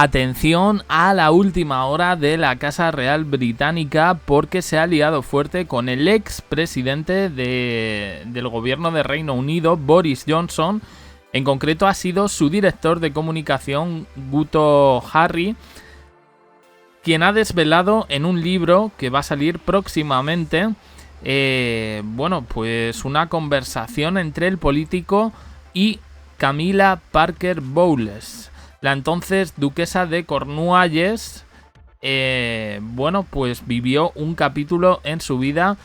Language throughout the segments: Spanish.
Atención a la última hora de la Casa Real Británica, porque se ha liado fuerte con el ex presidente del gobierno de Reino Unido, Boris Johnson. En concreto ha sido su director de comunicación, Guto Harry, quien ha desvelado en un libro que va a salir próximamente, pues una conversación entre el político y Camilla Parker Bowles, la entonces duquesa de Cornualles. Pues vivió un capítulo en su vida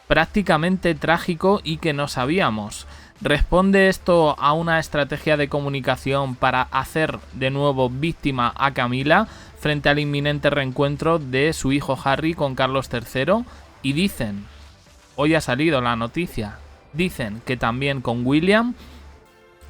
prácticamente trágico y que no sabíamos. ¿Responde esto a una estrategia de comunicación para hacer de nuevo víctima a Camila frente al inminente reencuentro de su hijo Harry con Carlos III? Y dicen, hoy ha salido la noticia, dicen que también con William.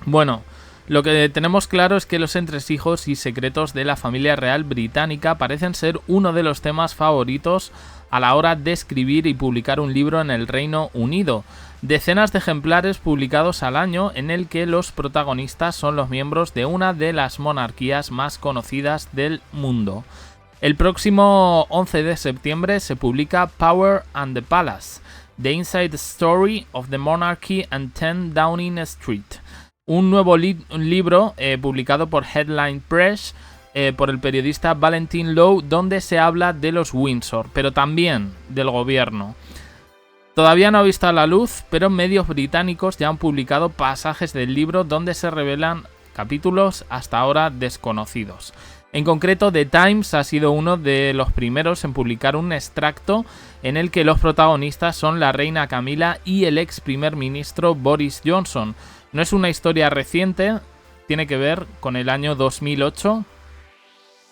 Bueno, lo que tenemos claro es que los entresijos y secretos de la familia real británica parecen ser uno de los temas favoritos a la hora de escribir y publicar un libro en el Reino Unido. Decenas de ejemplares publicados al año en el que los protagonistas son los miembros de una de las monarquías más conocidas del mundo. El próximo 11 de septiembre se publica Power and the Palace, The Inside Story of the Monarchy and 10 Downing Street. Un nuevo libro publicado por Headline Press por el periodista Valentin Lowe, donde se habla de los Windsor, pero también del gobierno. Todavía no ha visto a la luz, pero medios británicos ya han publicado pasajes del libro donde se revelan capítulos hasta ahora desconocidos. En concreto, The Times ha sido uno de los primeros en publicar un extracto en el que los protagonistas son la reina Camila y el ex primer ministro Boris Johnson. No es una historia reciente, tiene que ver con el año 2008.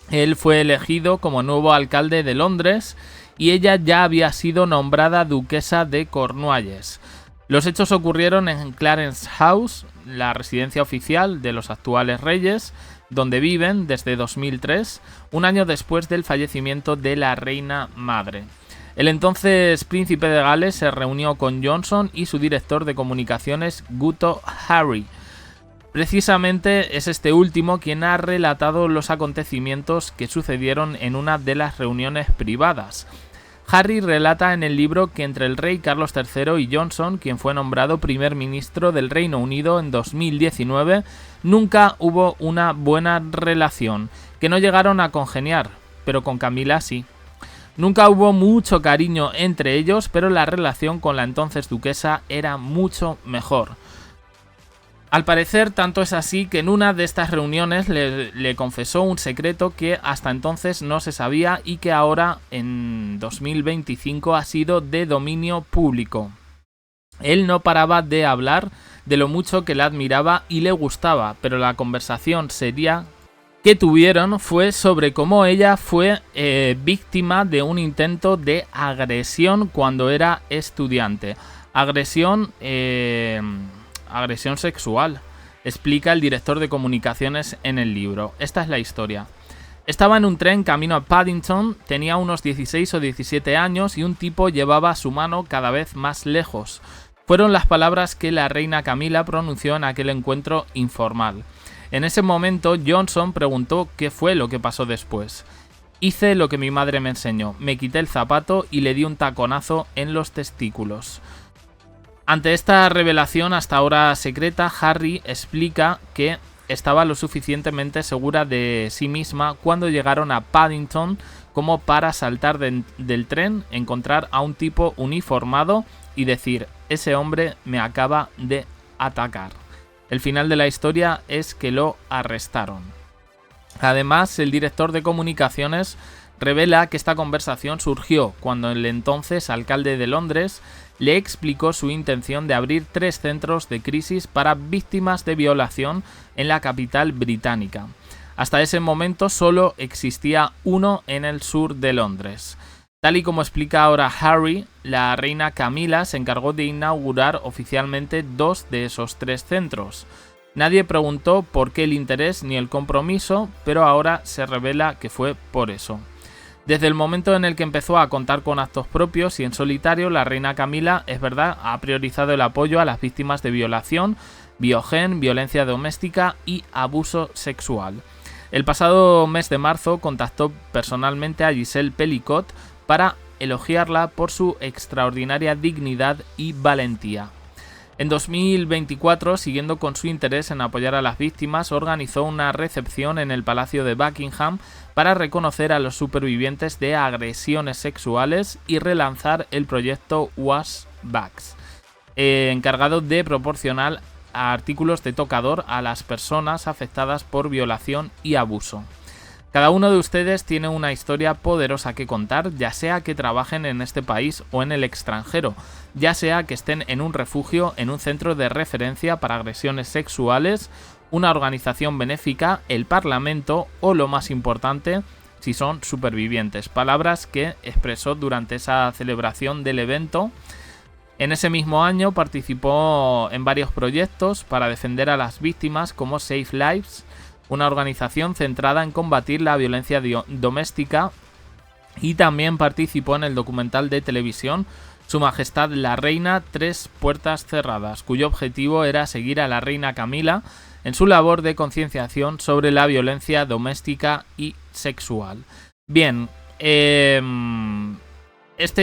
Él fue elegido como nuevo alcalde de Londres y ella ya había sido nombrada duquesa de Cornualles. Los hechos ocurrieron en Clarence House, la residencia oficial de los actuales reyes, donde viven desde 2003, un año después del fallecimiento de la reina madre. El entonces príncipe de Gales se reunió con Johnson y su director de comunicaciones, Guto Harry. Precisamente es este último quien ha relatado los acontecimientos que sucedieron en una de las reuniones privadas. Harry relata en el libro que entre el rey Carlos III y Johnson, quien fue nombrado primer ministro del Reino Unido en 2019, nunca hubo una buena relación, que no llegaron a congeniar, pero con Camila sí. Nunca hubo mucho cariño entre ellos, pero la relación con la entonces duquesa era mucho mejor. Al parecer, tanto es así que en una de estas reuniones le confesó un secreto que hasta entonces no se sabía y que ahora, en 2025, ha sido de dominio público. Él no paraba de hablar de lo mucho que la admiraba y le gustaba, pero la conversación seria que tuvieron fue sobre cómo ella fue víctima de un intento de agresión cuando era estudiante. Agresión sexual, explica el director de comunicaciones en el libro. Esta es la historia. Estaba en un tren camino a Paddington, tenía unos 16 o 17 años y un tipo llevaba su mano cada vez más lejos. Fueron las palabras que la reina Camila pronunció en aquel encuentro informal. En ese momento Johnson preguntó qué fue lo que pasó después. Hice lo que mi madre me enseñó, me quité el zapato y le di un taconazo en los testículos. Ante esta revelación hasta ahora secreta, Harry explica que estaba lo suficientemente segura de sí misma cuando llegaron a Paddington como para saltar del tren, encontrar a un tipo uniformado y decir: ese hombre me acaba de atacar. El final de la historia es que lo arrestaron. Además, el director de comunicaciones revela que esta conversación surgió cuando el entonces alcalde de Londres le explicó su intención de abrir 3 centros de crisis para víctimas de violación en la capital británica. Hasta ese momento solo existía uno en el sur de Londres. Tal y como explica ahora Harry, la reina Camila se encargó de inaugurar oficialmente 2 de esos 3 centros. Nadie preguntó por qué el interés ni el compromiso, pero ahora se revela que fue por eso. Desde el momento en el que empezó a contar con actos propios y en solitario, la reina Camila, es verdad, ha priorizado el apoyo a las víctimas de violación, biogen, violencia doméstica y abuso sexual. El pasado mes de marzo contactó personalmente a Giselle Pelicot para elogiarla por su extraordinaria dignidad y valentía. En 2024, siguiendo con su interés en apoyar a las víctimas, organizó una recepción en el Palacio de Buckingham para reconocer a los supervivientes de agresiones sexuales y relanzar el proyecto Was Backs, encargado de proporcionar artículos de tocador a las personas afectadas por violación y abuso. Cada uno de ustedes tiene una historia poderosa que contar, ya sea que trabajen en este país o en el extranjero, ya sea que estén en un refugio, en un centro de referencia para agresiones sexuales, una organización benéfica, el Parlamento o, lo más importante, si son supervivientes. Palabras que expresó durante esa celebración del evento. En ese mismo año participó en varios proyectos para defender a las víctimas, como Save Lives, una organización centrada en combatir la violencia doméstica, y también participó en el documental de televisión Su Majestad la Reina, Tres Puertas Cerradas, cuyo objetivo era seguir a la reina Camila en su labor de concienciación sobre la violencia doméstica y sexual. Bien, este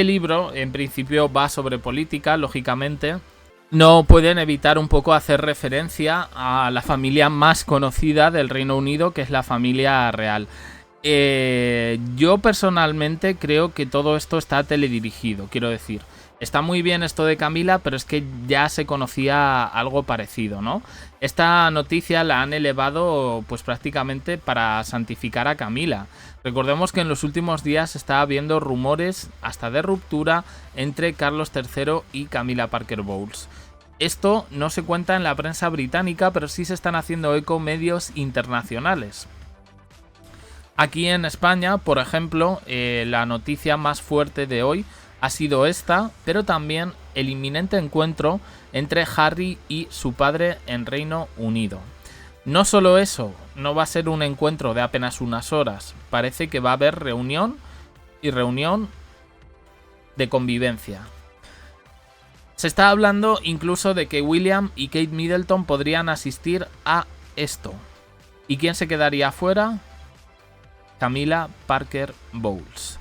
libro en principio va sobre política, lógicamente. No pueden evitar un poco hacer referencia a la familia más conocida del Reino Unido, que es la familia real. Yo personalmente creo que todo esto está teledirigido, quiero decir. Está muy bien esto de Camila, pero es que ya se conocía algo parecido, ¿no? Esta noticia la han elevado pues prácticamente para santificar a Camila. Recordemos que en los últimos días está habiendo rumores hasta de ruptura entre Carlos III y Camilla Parker Bowles. Esto no se cuenta en la prensa británica, pero sí se están haciendo eco medios internacionales. Aquí en España, por ejemplo, la noticia más fuerte de hoy ha sido esta, pero también el inminente encuentro entre Harry y su padre en Reino Unido. No solo eso, no va a ser un encuentro de apenas unas horas, parece que va a haber reunión de convivencia. Se está hablando incluso de que William y Kate Middleton podrían asistir a esto. ¿Y quién se quedaría fuera? Camilla Parker Bowles.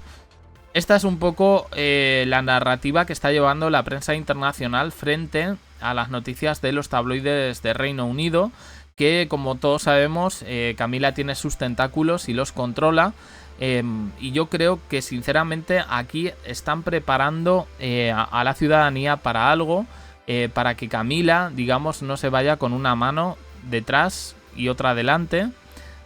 Esta es un poco la narrativa que está llevando la prensa internacional frente a las noticias de los tabloides de Reino Unido, que como todos sabemos, Camilla tiene sus tentáculos y los controla. Y yo creo que sinceramente aquí están preparando a la ciudadanía para algo, para que Camilla, digamos, no se vaya con una mano detrás y otra delante,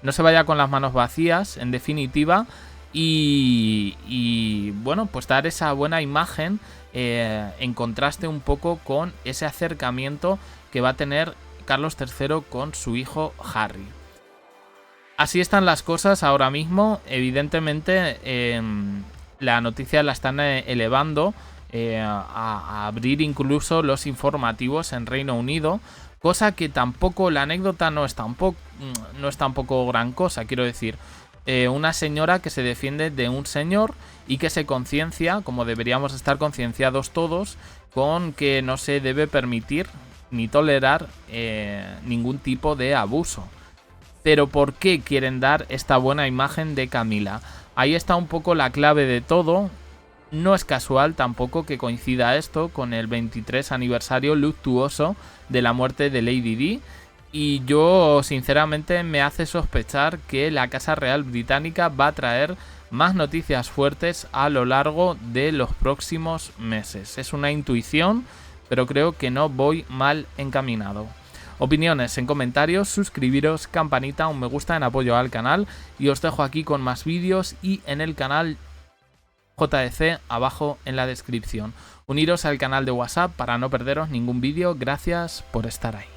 no se vaya con las manos vacías, en definitiva. Y bueno, pues dar esa buena imagen en contraste un poco con ese acercamiento que va a tener Carlos III con su hijo Harry. Así están las cosas ahora mismo. Evidentemente la noticia la están elevando a abrir incluso los informativos en Reino Unido, cosa que tampoco, la anécdota no es tampoco gran cosa, quiero decir. Una señora que se defiende de un señor y que se conciencia, como deberíamos estar concienciados todos, con que no se debe permitir ni tolerar ningún tipo de abuso. Pero ¿por qué quieren dar esta buena imagen de Camilla? Ahí está un poco la clave de todo. No es casual tampoco que coincida esto con el 23 aniversario luctuoso de la muerte de Lady Di. Y yo sinceramente me hace sospechar que la Casa Real Británica va a traer más noticias fuertes a lo largo de los próximos meses. Es una intuición, pero creo que no voy mal encaminado. Opiniones en comentarios, suscribiros, campanita, un me gusta en apoyo al canal, y os dejo aquí con más vídeos y en el canal JDC abajo en la descripción. Uniros al canal de WhatsApp para no perderos ningún vídeo. Gracias por estar ahí.